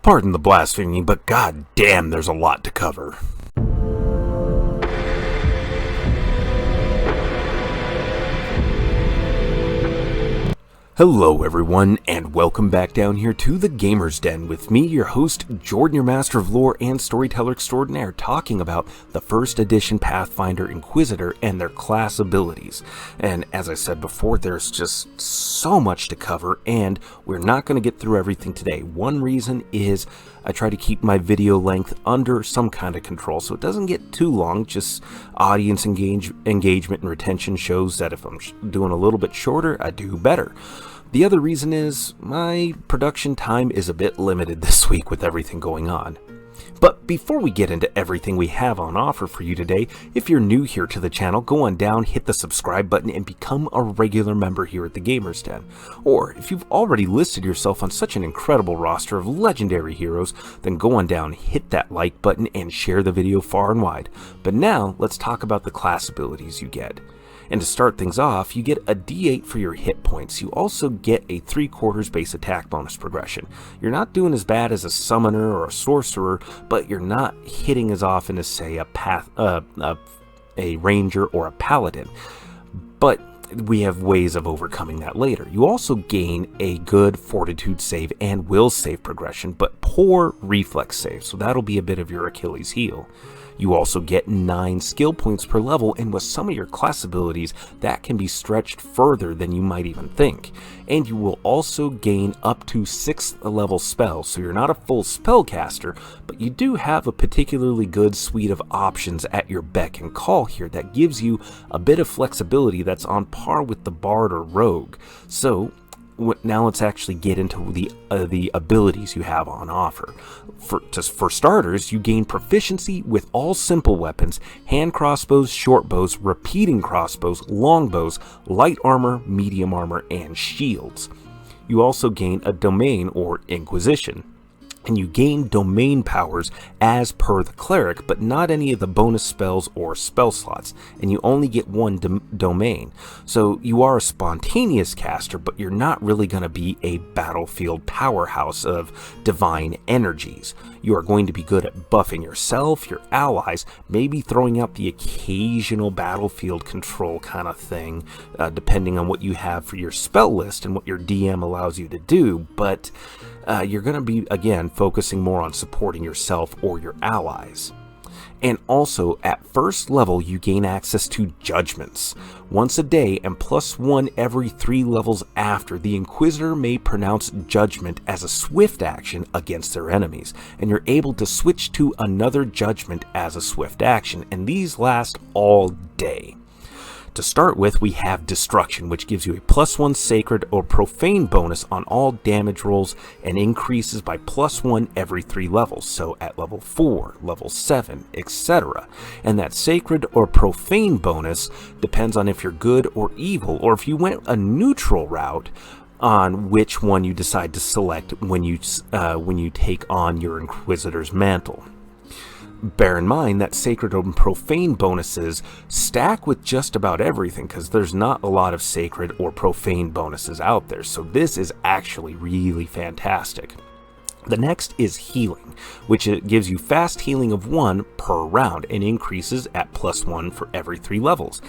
Pardon the blasphemy, but god damn, there's a lot to cover. Hello everyone, and welcome back down here to the Gamer's Den with me, your host, Jordan, your master of lore and storyteller extraordinaire, talking about the first edition Pathfinder Inquisitor and their class abilities. And as I said before, there's just so much to cover, and we're not going to get through everything today. One reason is I try to keep my video length under some kind of control so it doesn't get too long. Just audience engagement and retention shows that if I'm doing a little bit shorter, I do better. The other reason is my production time is a bit limited this week with everything going on. But before we get into everything we have on offer for you today, if you're new here to the channel, go on down, hit the subscribe button, and become a regular member here at the Gamer's Den. Or if you've already listed yourself on such an incredible roster of legendary heroes, then go on down, hit that like button, and share the video far and wide. But now, let's talk about the class abilities you get. And to start things off, you get a D8 for your hit points. You also get a 3/4 base attack bonus progression. You're not doing as bad as a summoner or a sorcerer, but you're not hitting as often as, say, a ranger or a paladin. But we have ways of overcoming that later. You also gain a good fortitude save and will save progression, but poor reflex save, so that'll be a bit of your Achilles heel. You also get 9 skill points per level, and with some of your class abilities, that can be stretched further than you might even think. And you will also gain up to 6th level spells, so you're not a full spellcaster, but you do have a particularly good suite of options at your beck and call here that gives you a bit of flexibility that's on par with the bard or rogue. So now let's actually get into the abilities you have on offer. For starters, you gain proficiency with all simple weapons, hand crossbows, short bows, repeating crossbows, longbows, light armor, medium armor, and shields. You also gain a domain or inquisition. And you gain domain powers as per the cleric, but not any of the bonus spells or spell slots, and you only get one domain. So you are a spontaneous caster, but you're not really going to be a battlefield powerhouse of divine energies. You are going to be good at buffing yourself, your allies, maybe throwing out the occasional battlefield control kind of thing, depending on what you have for your spell list and what your DM allows you to do, but you're going to be, again, focusing more on supporting yourself or your allies. And also, at first level, you gain access to Judgments. Once a day and +1 every 3 levels after, the Inquisitor may pronounce Judgment as a swift action against their enemies, and you're able to switch to another Judgment as a swift action, and these last all day. To start with, we have Destruction, which gives you a +1 sacred or profane bonus on all damage rolls and increases by +1 every 3 levels, so at level 4, level 7, etc. And that sacred or profane bonus depends on if you're good or evil, or if you went a neutral route on which one you decide to select when you take on your Inquisitor's mantle. Bear in mind that sacred and profane bonuses stack with just about everything, because there's not a lot of sacred or profane bonuses out there, so this is actually really fantastic. The next is Healing, which gives you fast healing of 1 per round and increases at +1 for every 3 levels.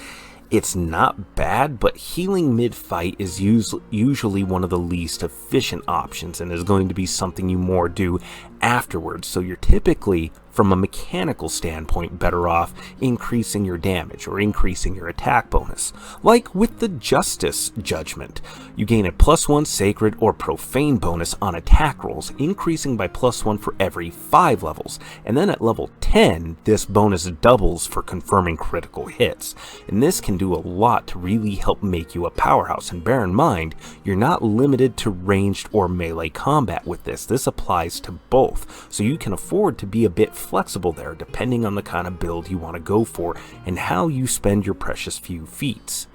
It's not bad, but healing mid-fight is usually one of the least efficient options and is going to be something you more do afterwards, so you're typically, from a mechanical standpoint, better off increasing your damage or increasing your attack bonus. Like with the Justice Judgment, you gain a +1 sacred or profane bonus on attack rolls, increasing by +1 for every 5 levels, and then at level 10, this bonus doubles for confirming critical hits, and this can do a lot to really help make you a powerhouse. And bear in mind, you're not limited to ranged or melee combat with this. This applies to both, so you can afford to be a bit flexible there depending on the kind of build you want to go for and how you spend your precious few feats.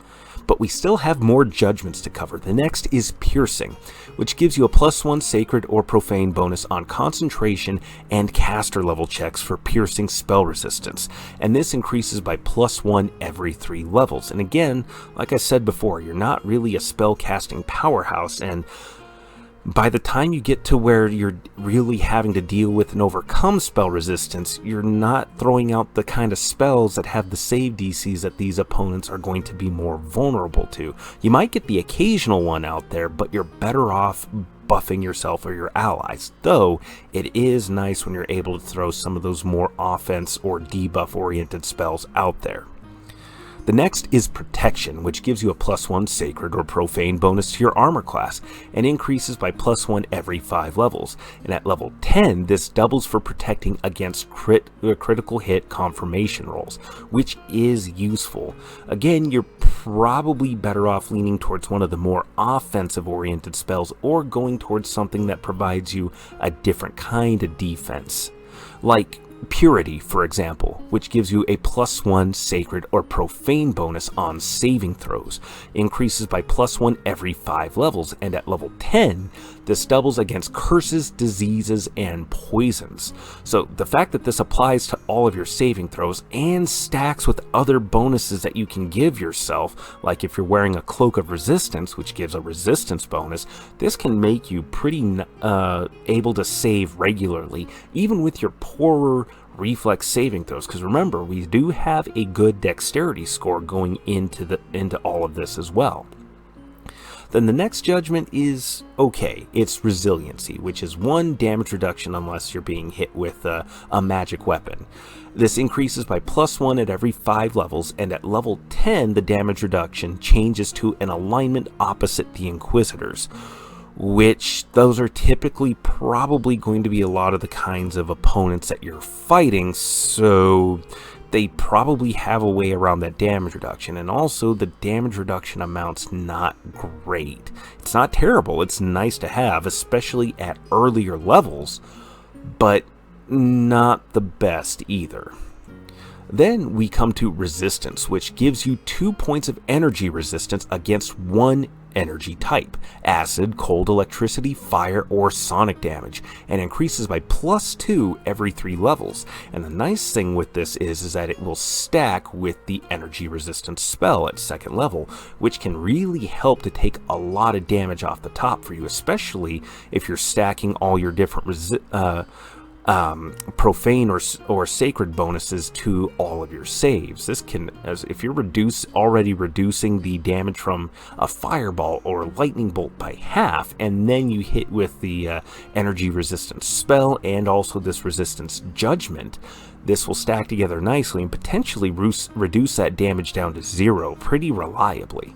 But we still have more Judgments to cover. The next is Piercing, which gives you a +1 sacred or profane bonus on concentration and caster level checks for piercing spell resistance, and this increases by +1 every 3 levels. And again, like I said before, you're not really a spell casting powerhouse, and By the time you get to where you're really having to deal with and overcome spell resistance, you're not throwing out the kind of spells that have the save DCs that these opponents are going to be more vulnerable to. You might get the occasional one out there, but you're better off buffing yourself or your allies, though it is nice when you're able to throw some of those more offense or debuff oriented spells out there. The next is Protection, which gives you a +1 Sacred or Profane bonus to your armor class, and increases by +1 every 5 levels. And at level 10, this doubles for protecting against critical hit confirmation rolls, which is useful. Again, you're probably better off leaning towards one of the more offensive-oriented spells, or going towards something that provides you a different kind of defense, like Purity, for example, which gives you a +1 Sacred or Profane bonus on saving throws, increases by +1 every 5 levels, and at level 10, this doubles against curses, diseases, and poisons. So the fact that this applies to all of your saving throws and stacks with other bonuses that you can give yourself, like if you're wearing a Cloak of Resistance, which gives a resistance bonus, this can make you pretty able to save regularly, even with your poorer reflex saving throws, because remember, we do have a good dexterity score going into all of this as well. Then the next judgment is okay. It's Resiliency, which is 1 damage reduction unless you're being hit with a magic weapon. This increases by +1 at every 5 levels, and at level 10, the damage reduction changes to an alignment opposite the Inquisitors, which those are typically probably going to be a lot of the kinds of opponents that you're fighting, so they probably have a way around that damage reduction. And also, the damage reduction amount's not great. It's not terrible, it's nice to have, especially at earlier levels, but not the best either. Then we come to Resistance, which gives you 2 points of energy resistance against 1 energy type: acid, cold, electricity, fire, or sonic damage, and increases by +2 every 3 levels. And the nice thing with this is that it will stack with the energy resistance spell at 2nd level, which can really help to take a lot of damage off the top for you, especially if you're stacking all your different profane or sacred bonuses to all of your saves. This can, if you're already reducing the damage from a fireball or lightning bolt by half, and then you hit with the energy resistance spell and also this resistance judgment, this will stack together nicely and potentially reduce that damage down to 0 pretty reliably.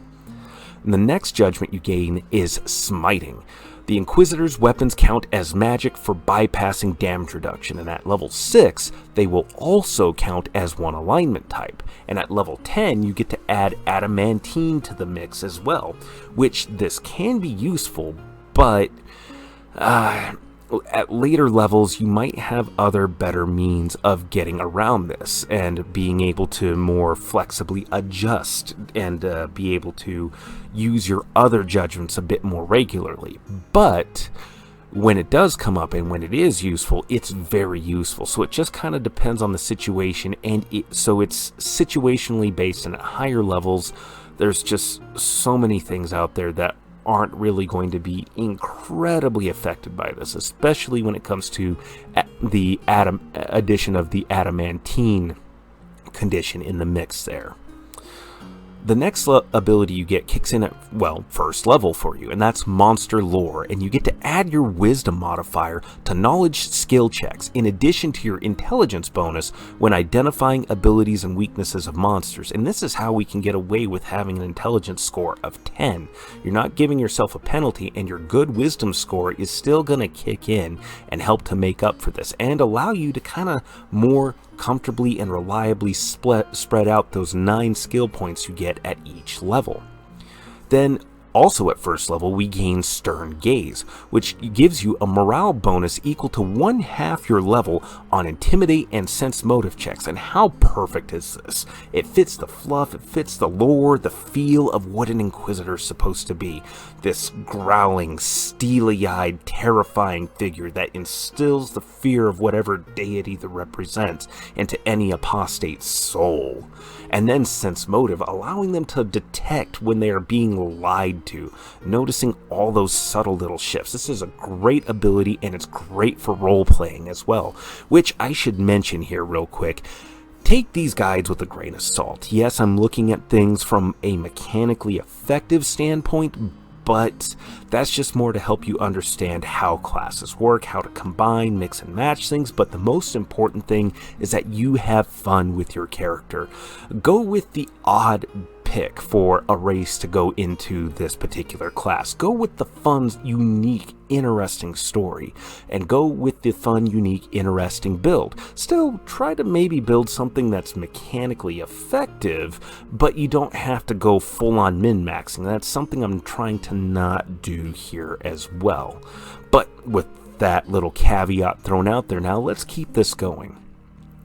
And the next judgment you gain is Smiting. The Inquisitor's weapons count as magic for bypassing damage reduction, and at level 6, they will also count as 1 alignment type. And at level 10, you get to add adamantine to the mix as well, which this can be useful, but at later levels, you might have other better means of getting around this and being able to more flexibly adjust and be able to use your other judgments a bit more regularly. But when it does come up and when it is useful, it's very useful. So it just kind of depends on the situation, and so it's situationally based, and at higher levels, there's just so many things out there that aren't really going to be incredibly affected by this, especially when it comes to the addition of the adamantine condition in the mix there. The next ability you get kicks in at, well, 1st level for you, and that's Monster Lore, and you get to add your Wisdom modifier to knowledge skill checks, in addition to your Intelligence bonus when identifying abilities and weaknesses of monsters. And this is how we can get away with having an Intelligence score of 10. You're not giving yourself a penalty, and your good Wisdom score is still going to kick in and help to make up for this, and allow you to kind of more comfortably and reliably spread out those 9 skill points you get at each level. Then also at 1st level, we gain Stern Gaze, which gives you a morale bonus equal to 1/2 your level on Intimidate and Sense Motive checks. And how perfect is this? It fits the fluff, it fits the lore, the feel of what an Inquisitor is supposed to be. This growling, steely-eyed, terrifying figure that instills the fear of whatever deity that represents into any apostate's soul. And then Sense Motive, allowing them to detect when they are being lied to, noticing all those subtle little shifts. This is a great ability, and it's great for role-playing as well, which I should mention here real quick. Take these guides with a grain of salt. Yes, I'm looking at things from a mechanically effective standpoint, but that's just more to help you understand how classes work, how to combine, mix and match things, but the most important thing is that you have fun with your character. Go with the odd pick for a race to go into this particular class. Go with the fun, unique, interesting story, and go with the fun, unique, interesting build. Still, try to maybe build something that's mechanically effective, but you don't have to go full-on min-maxing. That's something I'm trying to not do here as well. But with that little caveat thrown out there, now let's keep this going.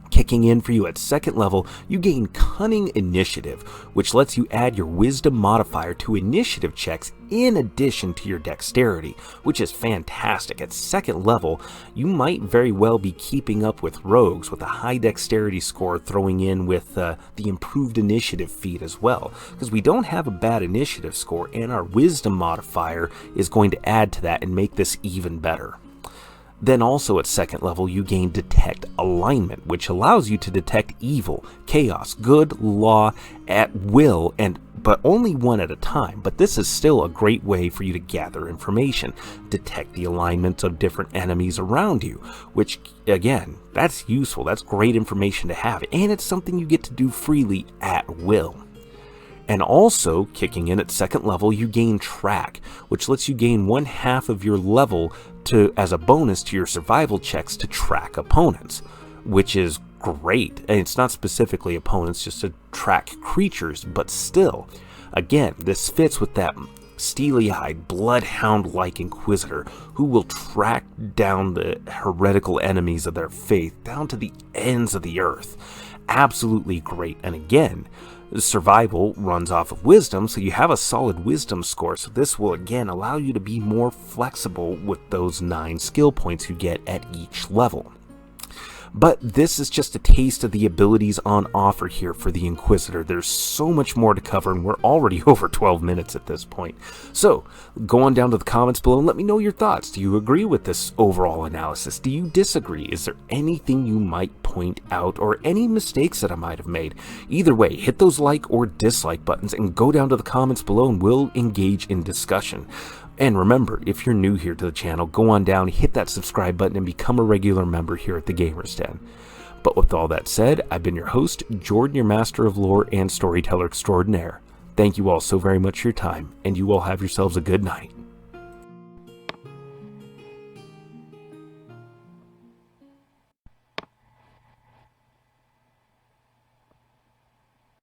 Kicking in for you at 2nd level, you gain Cunning Initiative, which lets you add your Wisdom modifier to initiative checks in addition to your Dexterity, which is fantastic. At 2nd level, you might very well be keeping up with rogues with a high Dexterity score, throwing in with the improved Initiative feat as well, because we don't have a bad Initiative score, and our Wisdom modifier is going to add to that and make this even better. Then also at 2nd level, you gain Detect Alignment, which allows you to detect evil, chaos, good, law at will, but only one at a time. But this is still a great way for you to gather information, detect the alignments of different enemies around you, which again, that's useful, that's great information to have, and it's something you get to do freely at will. And also, kicking in at 2nd level, you gain Track, which lets you gain 1/2 of your level as a bonus to your survival checks to track opponents, which is great. And it's not specifically opponents, just to track creatures, but still, again, this fits with that steely-eyed, bloodhound-like Inquisitor who will track down the heretical enemies of their faith down to the ends of the earth. Absolutely great. And again, survival runs off of wisdom, so you have a solid wisdom score, so this will again allow you to be more flexible with those 9 skill points you get at each level. But this is just a taste of the abilities on offer here for the Inquisitor. There's so much more to cover, and we're already over 12 minutes at this point. So, go on down to the comments below and let me know your thoughts. Do you agree with this overall analysis? Do you disagree? Is there anything you might point out, or any mistakes that I might have made? Either way, hit those like or dislike buttons and go down to the comments below and we'll engage in discussion. And remember, if you're new here to the channel, go on down, hit that subscribe button, and become a regular member here at the Gamers Den. But with all that said, I've been your host, Jordan, your master of lore and storyteller extraordinaire. Thank you all so very much for your time, and you all have yourselves a good night.